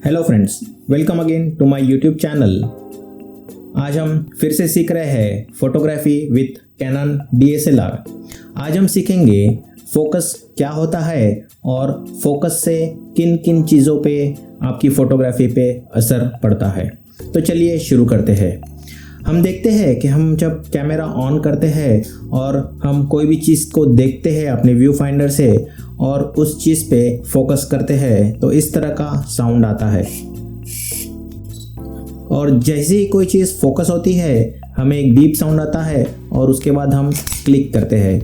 Hello friends, welcome again to my YouTube channel. आज हम फिर से सीख रहे हैं फोटोग्राफी विथ कैनन DSLR। आज हम सीखेंगे फोकस क्या होता है और फोकस से किन किन चीज़ों पे आपकी फ़ोटोग्राफी पे असर पड़ता है। तो चलिए शुरू करते हैं। हम देखते हैं कि हम जब कैमरा ऑन करते हैं और हम कोई भी चीज़ को देखते हैं अपने व्यू फाइंडर से और उस चीज़ पे फोकस करते हैं तो इस तरह का साउंड आता है। और जैसे ही कोई चीज़ फोकस होती है हमें एक बीप साउंड आता है और उसके बाद हम क्लिक करते हैं।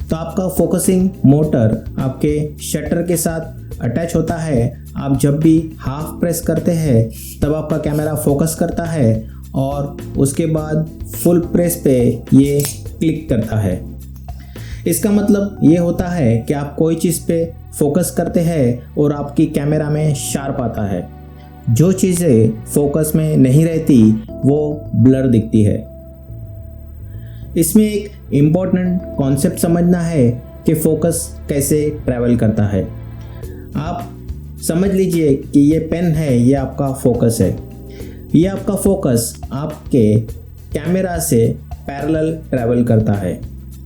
तो आपका फोकसिंग मोटर आपके शटर के साथ अटैच होता है। आप जब भी हाफ प्रेस करते हैं तब आपका कैमरा फोकस करता है और उसके बाद फुल प्रेस पे ये क्लिक करता है। इसका मतलब ये होता है कि आप कोई चीज़ पे फोकस करते हैं और आपकी कैमरा में शार्प आता है। जो चीज़ें फोकस में नहीं रहती वो ब्लर दिखती है। इसमें एक इम्पोर्टेंट कॉन्सेप्ट समझना है कि फोकस कैसे ट्रैवल करता है। आप समझ लीजिए कि ये पेन है, ये आपका फोकस है। ये आपका फोकस आपके कैमरा से पैरेलल ट्रैवल करता है।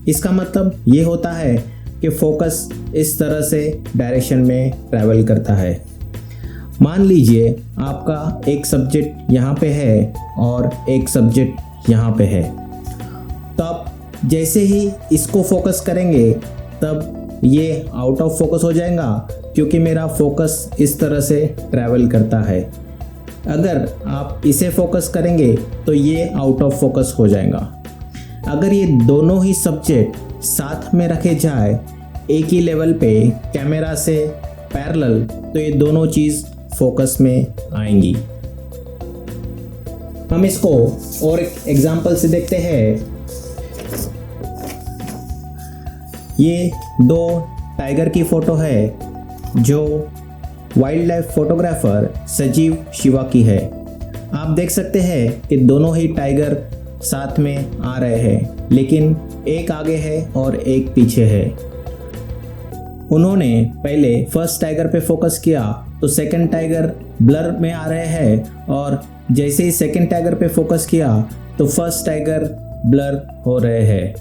इसका मतलब ये होता है कि फोकस इस तरह से डायरेक्शन में ट्रैवल करता है। मान लीजिए आपका एक सब्जेक्ट यहाँ पे है और एक सब्जेक्ट यहाँ पे है। तो आप जैसे ही इसको फोकस करेंगे तब ये आउट ऑफ फोकस हो जाएगा, क्योंकि मेरा फोकस इस तरह से ट्रैवल करता है। अगर आप इसे फोकस करेंगे तो ये आउट ऑफ फोकस हो जाएगा। अगर ये दोनों ही सब्जेक्ट साथ में रखे जाए एक ही लेवल पे कैमरा से पैरेलल तो ये दोनों चीज़ फोकस में आएंगी। हम इसको और एक एग्जांपल से देखते हैं। ये दो टाइगर की फ़ोटो है जो वाइल्ड लाइफ फोटोग्राफर सजीव शिवा की है। आप देख सकते हैं कि दोनों ही टाइगर साथ में आ रहे हैं, लेकिन एक आगे है और एक पीछे है। उन्होंने पहले फर्स्ट टाइगर पे फोकस किया तो सेकंड टाइगर ब्लर में आ रहे हैं, और जैसे ही सेकंड टाइगर पे फोकस किया तो फर्स्ट टाइगर ब्लर हो रहे हैं।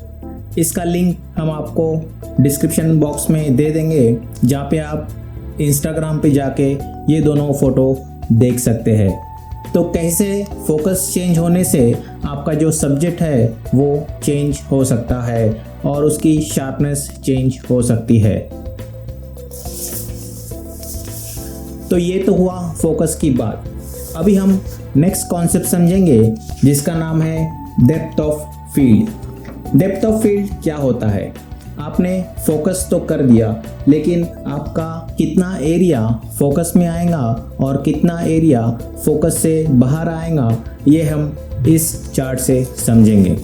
इसका लिंक हम आपको डिस्क्रिप्शन बॉक्स में दे देंगे, जहाँ पे आप इंस्टाग्राम पे जाके ये दोनों फ़ोटो देख सकते हैं। तो कैसे फोकस चेंज होने से आपका जो सब्जेक्ट है वो चेंज हो सकता है और उसकी शार्पनेस चेंज हो सकती है। तो ये तो हुआ फोकस की बात। अभी हम नेक्स्ट कॉन्सेप्ट समझेंगे जिसका नाम है depth of field. Depth of field क्या होता है? आपने फोकस तो कर दिया, लेकिन आपका कितना एरिया फोकस में आएगा और कितना एरिया फोकस से बाहर आएगा ये हम इस चार्ट से समझेंगे।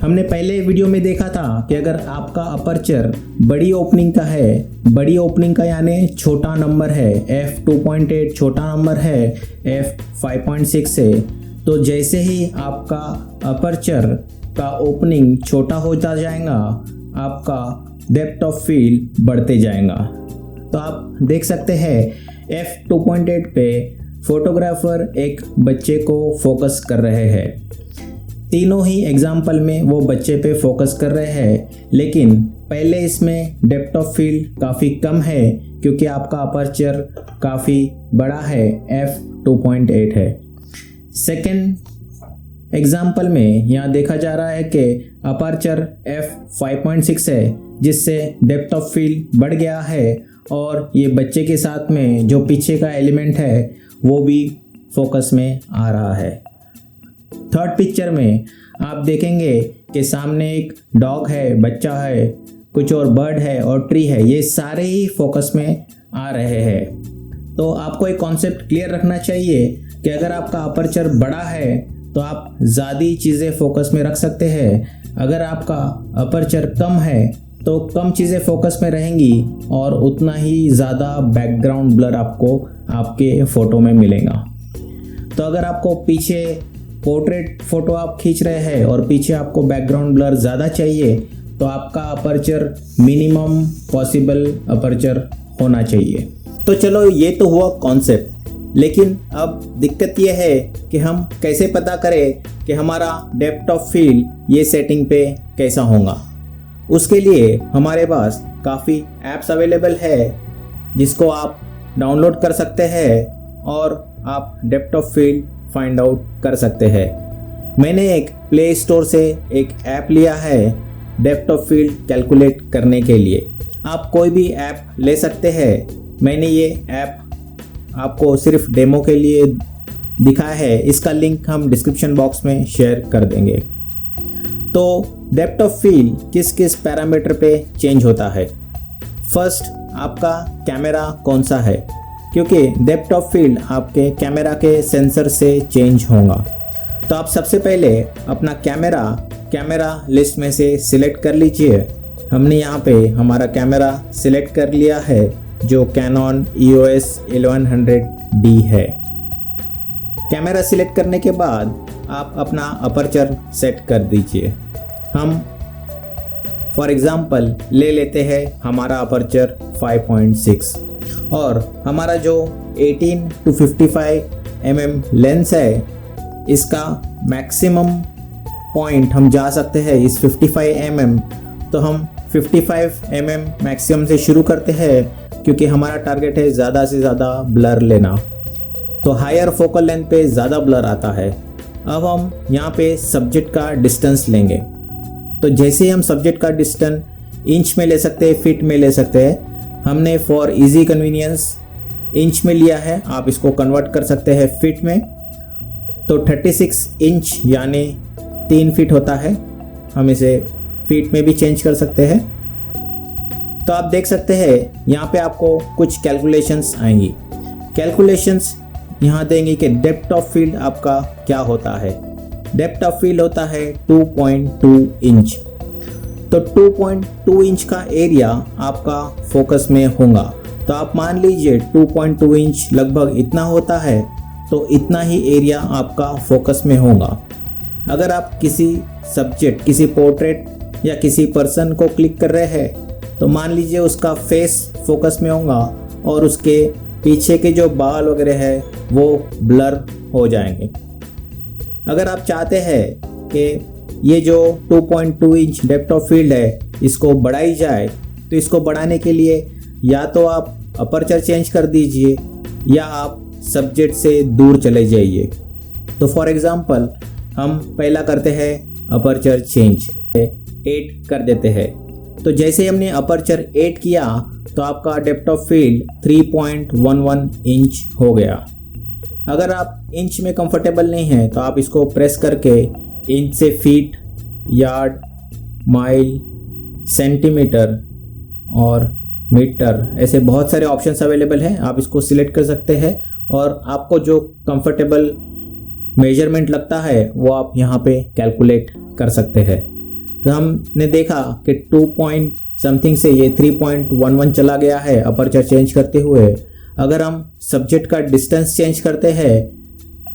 हमने पहले वीडियो में देखा था कि अगर आपका अपर्चर बड़ी ओपनिंग का है, बड़ी ओपनिंग का यानी छोटा नंबर है, f2.8 छोटा नंबर है, f5.6 है, तो जैसे ही आपका अपर्चर का ओपनिंग छोटा होता जाएगा आपका डेप्थ ऑफ फील्ड बढ़ते जाएगा। तो आप देख सकते हैं f2.8 पे फोटोग्राफर एक बच्चे को फोकस कर रहे हैं। तीनों ही एग्जाम्पल में वो बच्चे पे फोकस कर रहे हैं, लेकिन पहले इसमें डेप्थ ऑफ फील्ड काफ़ी कम है क्योंकि आपका अपर्चर काफ़ी बड़ा है, f2.8 है। सेकेंड एग्जाम्पल में यहाँ देखा जा रहा है कि अपर्चर f5.6 है, जिससे डेप्थ ऑफ फील्ड बढ़ गया है और ये बच्चे के साथ में जो पीछे का एलिमेंट है वो भी फोकस में आ रहा है। थर्ड पिक्चर में आप देखेंगे कि सामने एक डॉग है, बच्चा है, कुछ और बर्ड है और ट्री है, ये सारे ही फोकस में आ रहे हैं। तो आपको एक कॉन्सेप्ट क्लियर रखना चाहिए कि अगर आपका अपर्चर बड़ा है तो आप ज़्यादा चीज़ें फोकस में रख सकते हैं। अगर आपका अपर्चर कम है तो कम चीज़ें फोकस में रहेंगी और उतना ही ज़्यादा बैकग्राउंड ब्लर आपको आपके फ़ोटो में मिलेगा। तो अगर आपको पीछे पोर्ट्रेट फ़ोटो आप खींच रहे हैं और पीछे आपको बैकग्राउंड ब्लर ज़्यादा चाहिए तो आपका अपर्चर मिनिमम पॉसिबल अपर्चर होना चाहिए। तो चलो ये तो हुआ कॉन्सेप्ट, लेकिन अब दिक्कत ये है कि हम कैसे पता करें कि हमारा डेप्थ ऑफ फील्ड ये सेटिंग पे कैसा होगा। उसके लिए हमारे पास काफ़ी ऐप्स अवेलेबल है जिसको आप डाउनलोड कर सकते हैं और आप depth of field find out कर सकते हैं। मैंने एक प्ले स्टोर से एक ऐप लिया है डेप्थ ऑफ फील्ड कैलकुलेट करने के लिए। आप कोई भी ऐप ले सकते हैं। मैंने ये ऐप आपको सिर्फ डेमो के लिए दिखाया है, इसका लिंक हम डिस्क्रिप्शन बॉक्स में शेयर कर देंगे। तो डेप्थ ऑफ फील्ड किस किस पैरामीटर पे चेंज होता है। फर्स्ट, आपका कैमरा कौन सा है, क्योंकि डेप्थ ऑफ फील्ड आपके कैमरा के सेंसर से चेंज होगा। तो आप सबसे पहले अपना कैमरा लिस्ट में से सिलेक्ट कर लीजिए। हमने यहाँ पे हमारा कैमरा सिलेक्ट कर लिया है जो कैनन EOS 1100D है। कैमरा सिलेक्ट करने के बाद आप अपना अपर्चर सेट कर दीजिए। हम फॉर एग्जांपल ले लेते हैं हमारा अपर्चर 5.6 और हमारा जो 18 to 55 mm लेंस है, इसका मैक्सिमम पॉइंट हम जा सकते हैं इस 55 mm। तो हम 55 mm मैक्सिमम से शुरू करते हैं क्योंकि हमारा टारगेट है ज़्यादा से ज़्यादा ब्लर लेना। तो हायर फोकल लेंथ पे ज़्यादा ब्लर आता है। अब हम यहाँ पे सब्जेक्ट का डिस्टेंस लेंगे। तो जैसे ही हम सब्जेक्ट का डिस्टेंस इंच में ले सकते हैं, फीट में ले सकते हैं। हमने फॉर इजी कन्वीनियंस इंच में लिया है, आप इसको कन्वर्ट कर सकते हैं फीट में। तो 36 इंच यानी 3 फीट होता है। हम इसे फीट में भी चेंज कर सकते हैं। तो आप देख सकते हैं यहाँ पे आपको कुछ कैलकुलेशंस आएंगी। कैलकुलेशंस यहाँ देंगे कि डेप्थ ऑफ फील्ड आपका क्या होता है। डेप्थ ऑफ फील्ड होता है 2.2 इंच। तो 2.2 इंच का एरिया आपका फोकस में होगा। तो आप मान लीजिए 2.2 इंच लगभग इतना होता है, तो इतना ही एरिया आपका फोकस में होगा। अगर आप किसी सब्जेक्ट, किसी पोर्ट्रेट या किसी पर्सन को क्लिक कर रहे हैं, तो मान लीजिए उसका फेस फोकस में होगा और उसके पीछे के जो बाल वगैरह है वो ब्लर हो जाएंगे। अगर आप चाहते हैं कि ये जो 2.2 इंच डेप्थ ऑफ फील्ड है इसको बढ़ाई जाए, तो इसको बढ़ाने के लिए या तो आप अपर्चर चेंज कर दीजिए या आप सब्जेक्ट से दूर चले जाइए। तो फॉर एग्जांपल हम पहला करते हैं अपर्चर चेंज, 8 कर देते हैं। तो जैसे हमने अपर्चर 8 किया तो आपका डेप्थ ऑफ फील्ड 3.11 इंच हो गया। अगर आप इंच में कंफर्टेबल नहीं हैं तो आप इसको प्रेस करके इंच से फीट, यार्ड, माइल, सेंटीमीटर और मीटर, ऐसे बहुत सारे ऑप्शंस अवेलेबल हैं। आप इसको सिलेक्ट कर सकते हैं और आपको जो कंफर्टेबल मेजरमेंट लगता है वो आप यहाँ पे कैलकुलेट कर सकते हैं। तो हमने देखा कि 2 पॉइंट समथिंग से ये 3.11 चला गया है अपर्चर चेंज करते हुए। अगर हम सब्जेक्ट का डिस्टेंस चेंज करते हैं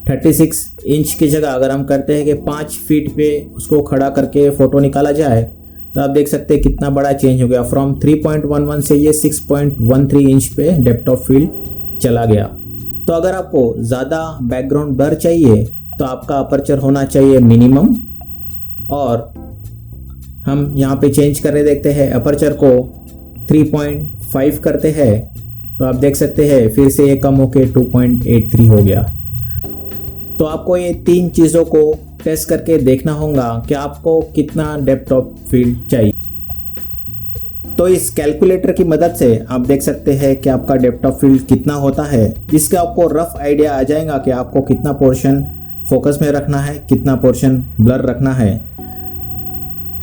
36 इंच की जगह अगर हम करते हैं कि 5 फीट पे उसको खड़ा करके फ़ोटो निकाला जाए, तो आप देख सकते हैं कितना बड़ा चेंज हो गया। फ्रॉम 3.11 से ये 6.13 इंच पे डेप्थ ऑफ फील्ड चला गया। तो अगर आपको ज़्यादा बैकग्राउंड ब्लर चाहिए तो आपका अपर्चर होना चाहिए मिनिमम। और हम यहाँ पे चेंज करने देखते हैं, अपर्चर को 3.5 करते हैं तो आप देख सकते हैं फिर से ये कम होके 2.83 हो गया। तो आपको ये 3 चीज़ों को टेस्ट करके देखना होगा कि आपको कितना डेप्थ ऑफ फील्ड चाहिए। तो इस कैलकुलेटर की मदद से आप देख सकते हैं कि आपका डेप्थ ऑफ फील्ड कितना होता है, जिसका आपको रफ आइडिया आ जाएगा कि आपको कितना पोर्शन फोकस में रखना है, कितना पोर्शन ब्लर रखना है।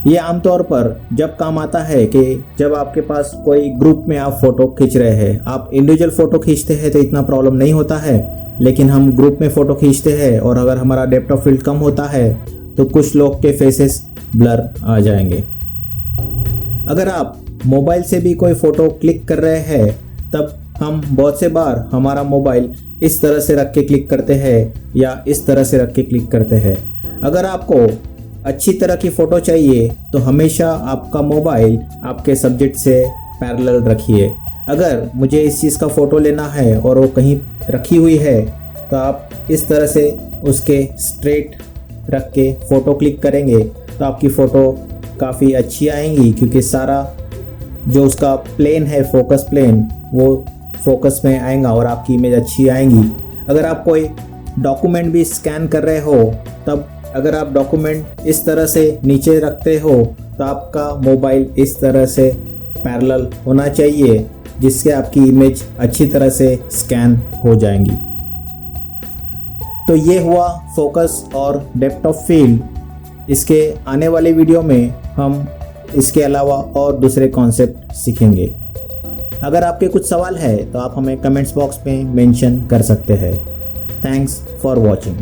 ये आमतौर पर जब काम आता है कि जब आपके पास कोई ग्रुप में आप फ़ोटो खींच रहे हैं। आप इंडिविजुअल फ़ोटो खींचते हैं तो इतना प्रॉब्लम नहीं होता है, लेकिन हम ग्रुप में फ़ोटो खींचते हैं और अगर हमारा डेप्थ ऑफ फील्ड कम होता है तो कुछ लोग के फेसेस ब्लर आ जाएंगे। अगर आप मोबाइल से भी कोई फ़ोटो क्लिक कर रहे हैं तब हम बहुत से बार हमारा मोबाइल इस तरह से रख के क्लिक करते हैं या इस तरह से रख के क्लिक करते हैं। अगर आपको अच्छी तरह की फ़ोटो चाहिए तो हमेशा आपका मोबाइल आपके सब्जेक्ट से पैरेलल रखिए। अगर मुझे इस चीज़ का फ़ोटो लेना है और वो कहीं रखी हुई है तो आप इस तरह से उसके स्ट्रेट रख के फ़ोटो क्लिक करेंगे तो आपकी फ़ोटो काफ़ी अच्छी आएंगी, क्योंकि सारा जो उसका प्लेन है, फोकस प्लेन, वो फोकस में आएगा और आपकी इमेज अच्छी आएंगी। अगर आप कोई डॉक्यूमेंट भी स्कैन कर रहे हो तब अगर आप डॉक्यूमेंट इस तरह से नीचे रखते हो तो आपका मोबाइल इस तरह से पैरेलल होना चाहिए, जिससे आपकी इमेज अच्छी तरह से स्कैन हो जाएंगी। तो ये हुआ फोकस और डेप्थ ऑफ फील्ड। इसके आने वाले वीडियो में हम इसके अलावा और दूसरे कॉन्सेप्ट सीखेंगे। अगर आपके कुछ सवाल है तो आप हमें कमेंट्स बॉक्स में मेंशन कर सकते हैं। Thanks for watching.